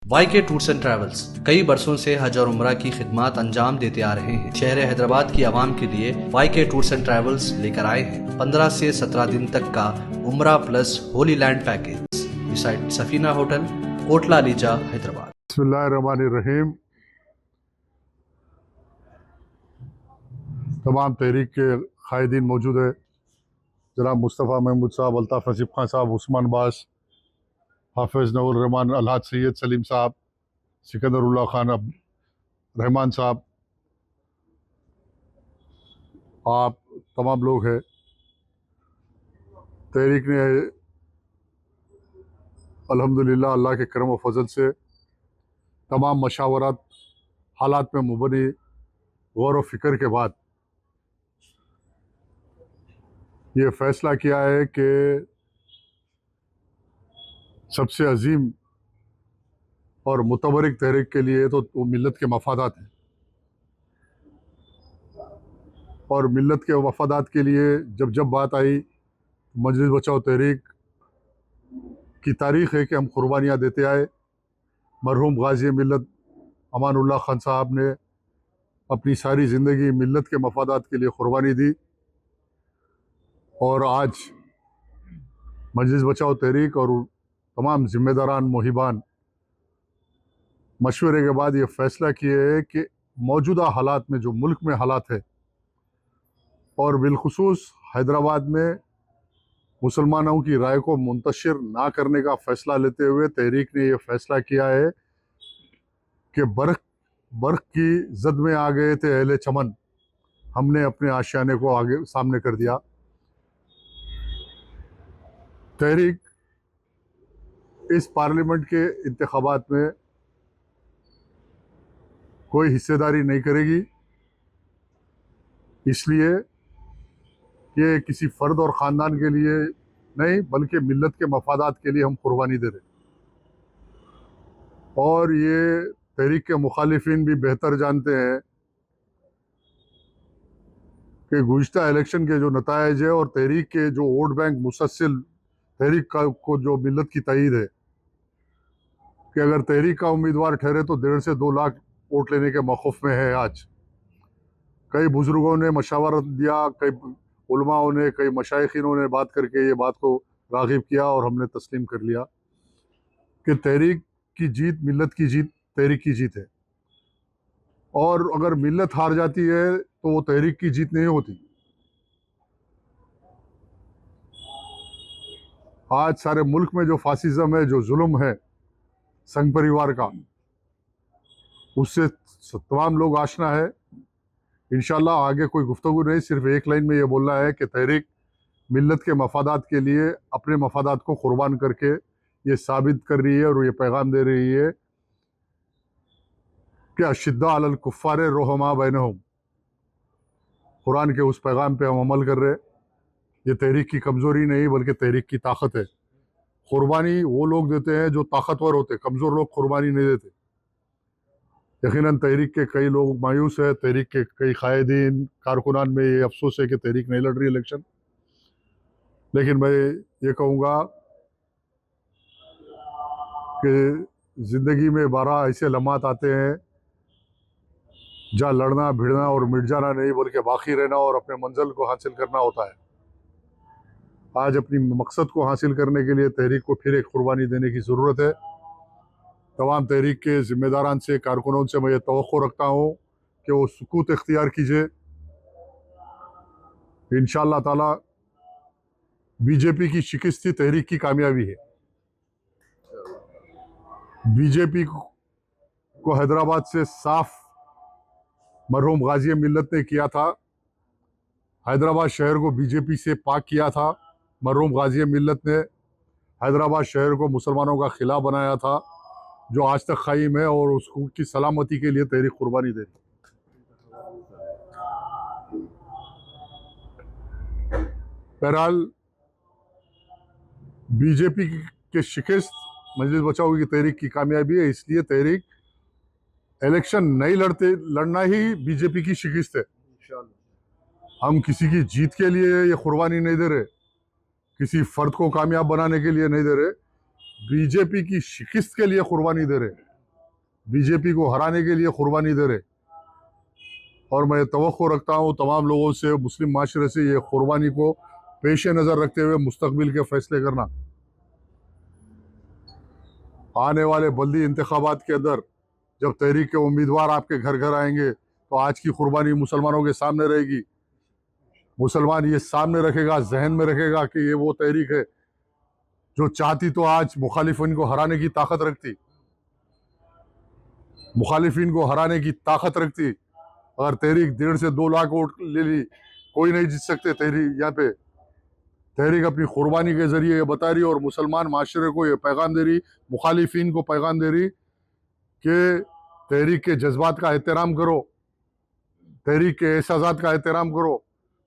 YK tours and travels कई बरसों से हज और उम्रा की खिदमत अंजाम देते आ रहे हैं। शहर हैदराबाद की आवाम के लिए YK टूर्स एंड ट्रैवल्स लेकर आए हैं 15 से 17 दिन तक का उम्रा plus Holi land package beside Safina hotel, Kotla ELISA, Hyderabad. बिस्मिल्लाहिर्रहमानिर्रहीम। तमाम तहरीक के कायदीन मौजूद है। जनाब मुस्तफ़ा महमूद साहब, अल्ताफ़ नसीब खान साहब, उस्मान बास, हाफिज़ नऊर रहमान, अलहाज सैयद सलीम साहब, सिकंदरुल्लाह खान रहमान साहब, आप तमाम लोग हैं। तहरीक ने अल्हम्दुलिल्लाह अल्लाह के करम व फजल से तमाम मशावरत हालात में मुबनी गौर व फिक्र के बाद ये फ़ैसला किया है कि सबसे अजीम और मुतबरिक तहरीक के लिए तो वो मिल्लत के मफादात हैं, और मिल्लत के मफादात के लिए जब जब बात आई, मजलिस बचाओ तहरीक की तारीख़ है कि हम कुर्बानियाँ देते आए। मरहूम गाज़ी मिल्लत अमानुल्लाह खान साहब ने अपनी सारी ज़िंदगी मिल्लत के मफादात के लिए कुर्बानी दी, और आज मजलिस बचाओ तहरीक और तमाम ज़िम्मेदारान मुहिबान मशवरे के बाद ये फ़ैसला किए है कि मौजूदा हालात में जो मुल्क में हालात है, और बिलखुसूस हैदराबाद में मुसलमानों की राय को मुंतशिर ना करने का फ़ैसला लेते हुए तहरीक ने यह फ़ैसला किया है कि बर्क़ की जद में आ गए थे अहले चमन, हमने अपने आशियाने को आगे सामने कर दिया। तहरीक इस पार्लियामेंट के इंतखाबात में कोई हिस्सेदारी नहीं करेगी, इसलिए कि किसी फ़र्द और ख़ानदान के लिए नहीं बल्कि मिल्लत के मफादात के लिए हम कुर्बानी दे रहे। और ये तहरीक के मुखालिफिन भी बेहतर जानते हैं कि गुज़िश्ता इलेक्शन के जो नताइज है और तहरीक के जो वोट बैंक मुसलसल तहरीक को जो मिल्लत की तईद है कि अगर तहरीक का उम्मीदवार ठहरे तो 1.5 से 2 लाख वोट लेने के मौक़िफ़ में है। आज कई बुज़ुर्गों ने मशावरत दिया, कई उलमाओं ने, कई मशाइखिनों ने बात करके ये बात को राग़िब किया, और हमने तस्लीम कर लिया कि तहरीक की जीत मिल्लत की जीत, तहरीक की जीत है। और अगर मिल्लत हार जाती है तो वो तहरीक की जीत नहीं होती। आज सारे मुल्क में जो फासिज़म है, जो जुल्म है संघ परिवार का, उससे तमाम लोग आशना है। इंशाअल्लाह आगे कोई गुफ्तगू नहीं, सिर्फ एक लाइन में ये बोलना है कि तहरीक मिल्लत के मफादात के लिए अपने मफादात को कुर्बान करके ये साबित कर रही है और ये पैगाम दे रही है कि अशिद्दा अलल कुफ़्फ़ार रुहमा बैनहुम, कुरान के उस पैगाम पे हम अमल कर रहे हैं। ये तहरीक की कमज़ोरी नहीं बल्कि तहरीक की ताकत है। कुर्बानी वो लोग देते हैं जो ताकतवर होते, कमज़ोर लोग कुर्बानी नहीं देते। यकीनन तहरीक के कई लोग मायूस है, तहरीक के कई कायदीन कारकुनान में ये अफसोस है कि तहरीक नहीं लड़ रही इलेक्शन। लेकिन मैं ये कहूँगा कि ज़िंदगी में 12 ऐसे लम्हात आते हैं जहाँ लड़ना भिड़ना और मिट जाना नहीं बल्कि बाकी रहना और अपने मंजिल को हासिल करना होता है। आज अपनी मकसद को हासिल करने के लिए तहरीक को फिर एक कुर्बानी देने की ज़रूरत है। तमाम तहरीक के ज़िम्मेदारान से, कारकुनों से मैं ये तवक्को रखता हूँ कि वो सुकूत इख्तियार कीजिए। इंशाअल्लाह ताला बीजेपी की शिकस्त ही तहरीक की कामयाबी है। बीजेपी को हैदराबाद से साफ मरहूम गाज़ी मिल्लत ने किया था। हैदराबाद शहर को बीजेपी से पाक किया था। मरहूम गाज़ी मिल्लत ने हैदराबाद शहर को मुसलमानों का खिला बनाया था, जो आज तक कायम है, और उसको की सलामती के लिए तहरीक कुर्बानी दे रही। बहरहाल बीजेपी के शिकस्त मजलिस बचाओ की तहरीक की कामयाबी है, इसलिए तहरीक इलेक्शन नहीं लड़ना ही बीजेपी की शिकस्त है। हम किसी की जीत के लिए ये कुर्बानी नहीं दे रहे, किसी फ़र्द को कामयाब बनाने के लिए नहीं दे रहे, बीजेपी की शिकस्त के लिए कुर्बानी दे रहे। बीजेपी को हराने के लिए कुर्बानी दे रहे। और मैं तवक्को रखता हूँ तमाम लोगों से, मुस्लिम माशरे से, ये कुर्बानी को पेश नज़र रखते हुए मुस्तकबिल के फैसले करना। आने वाले बल्दी इंतखाबात के अंदर जब तहरीक के उम्मीदवार आपके घर घर आएंगे तो आज की कुर्बानी मुसलमानों के सामने रहेगी। मुसलमान ये सामने रखेगा, जहन में रखेगा कि ये वो तहरीक है जो चाहती तो आज मुखालिफिन को हराने की ताकत रखती, मुखालिफिन को हराने की ताकत रखती। अगर तहरीक 1.5 से 2 लाख वोट ले ली, कोई नहीं जीत सकते तहरीक। यहाँ पे तहरीक अपनी कुर्बानी के जरिए ये बता रही और मुसलमान माशरे को ये पैगाम दे रही, मुखालिफिन को पैगाम दे रही कि तहरीक के जज्बात का एहतराम करो, तहरीक के एहसासात का एहतराम करो,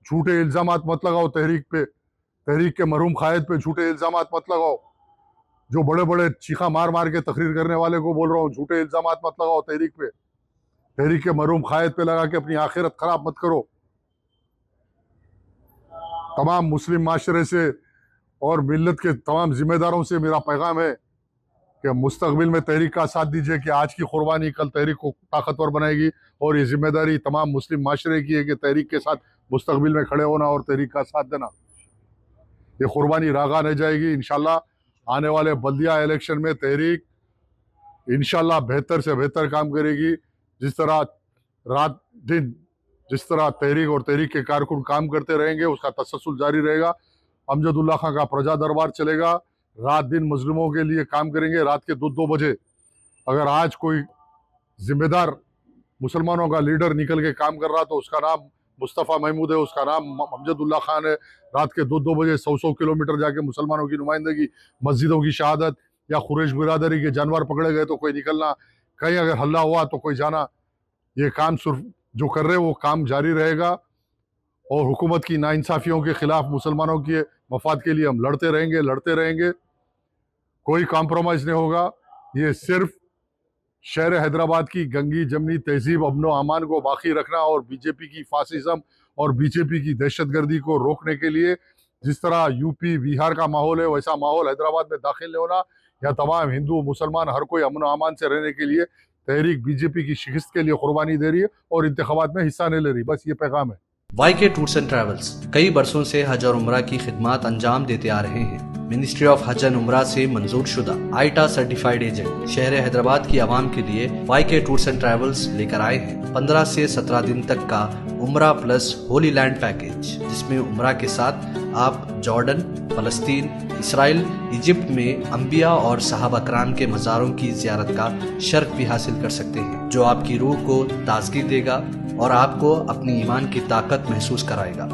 झूठे इल्ज़ामात मत लगाओ तहरीक पे, तहरीक के मरहूम कायद पे झूठे इल्ज़ामात मत लगाओ। जो बड़े बड़े चीखा मार मार के तकरीर करने वाले को बोल रहा हूँ, झूठे इल्ज़ामात मत लगाओ तहरीक पे, तहरीक के मरहूम कायद पे लगा के अपनी आखिरत खराब मत करो। तमाम मुस्लिम माशरे से और मिल्लत के तमाम जिम्मेदारों से मेरा पैगाम है कि मुस्तकबिल में तहरीक का साथ दीजिए कि आज की कुर्बानी कल तहरीक को ताकतवर बनाएगी। और ये जिम्मेदारी तमाम मुस्लिम माशरे की है कि तहरीक के साथ मुस्तकबिल में खड़े होना और तहरीक का साथ देना। ये कुर्बानी रागा नहीं जाएगी। इंशाल्लाह आने वाले बल्दिया इलेक्शन में तहरीक इंशाल्लाह बेहतर से बेहतर काम करेगी। जिस तरह रात दिन जिस तरह तहरीक और तहरीक के कारकुन काम करते रहेंगे, उसका तसलसल जारी रहेगा। अमजदुल्ला खां का प्रजा दरबार चलेगा, रात दिन मजलूमों के लिए काम करेंगे। रात के 2 बजे अगर आज कोई जिम्मेदार मुसलमानों का लीडर निकल के काम कर रहा तो उसका नाम मुस्तफ़ा महमूद है, उसका नाम अमजदुल्ला खान है। रात के 2 बजे 100 किलोमीटर जाके मुसलमानों की नुमाइंदगी, मस्जिदों की शहादत या कुरैश बिरादरी के जानवर पकड़े गए तो कोई निकलना, कहीं अगर हल्ला हुआ तो कोई जाना। ये काम सिर्फ जो कर रहे वो काम जारी रहेगा और हुकूमत की नाइंसाफ़ियों के खिलाफ मुसलमानों के मफाद के लिए हम लड़ते रहेंगे। कोई कॉम्प्रोमाइज़ नहीं होगा। ये सिर्फ शहर हैदराबाद की गंगी जमनी तहजीब, अमन व अमान को बाकी रखना और बीजेपी की फासिज्म और बीजेपी की दहशतगर्दी को रोकने के लिए जिस तरह यूपी बिहार का माहौल है वैसा माहौल हैदराबाद में दाखिल नहीं होना। या तमाम हिंदू मुसलमान हर कोई अमन व अमान से रहने के लिए तहरीक बीजेपी की शिकस्त के लिए कुर्बानी दे रही है और इंतखाबात में हिस्सा नहीं ले रही। बस ये पैगाम है। वाईके टूर्स एंड ट्रैवल्स कई बरसों से हज और उम्रा की खिदमत अंजाम देते आ रहे हैं। मिनिस्ट्री ऑफ हज एंड उम्रा से मंजूर शुदा आईटा सर्टिफाइड एजेंट शहर हैदराबाद की आवाम के लिए वाईके टूर्स एंड ट्रैवल्स लेकर आए हैं 15 से 17 दिन तक का उम्रा प्लस होली लैंड पैकेज, जिसमें उम्रा के साथ आप जॉर्डन, फलस्तीन, इसराइल, इजिप्ट में अंबिया और सहाबा कराम के मज़ारों की ज़ियारत का शर्फ भी हासिल कर सकते हैं, जो आपकी रूह को ताजगी देगा और आपको अपनी ईमान की ताकत महसूस कराएगा।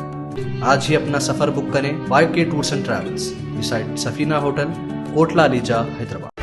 आज ही अपना सफर बुक करें YK tours and travels, beside Safina hotel, Kotla Lija, Hyderabad.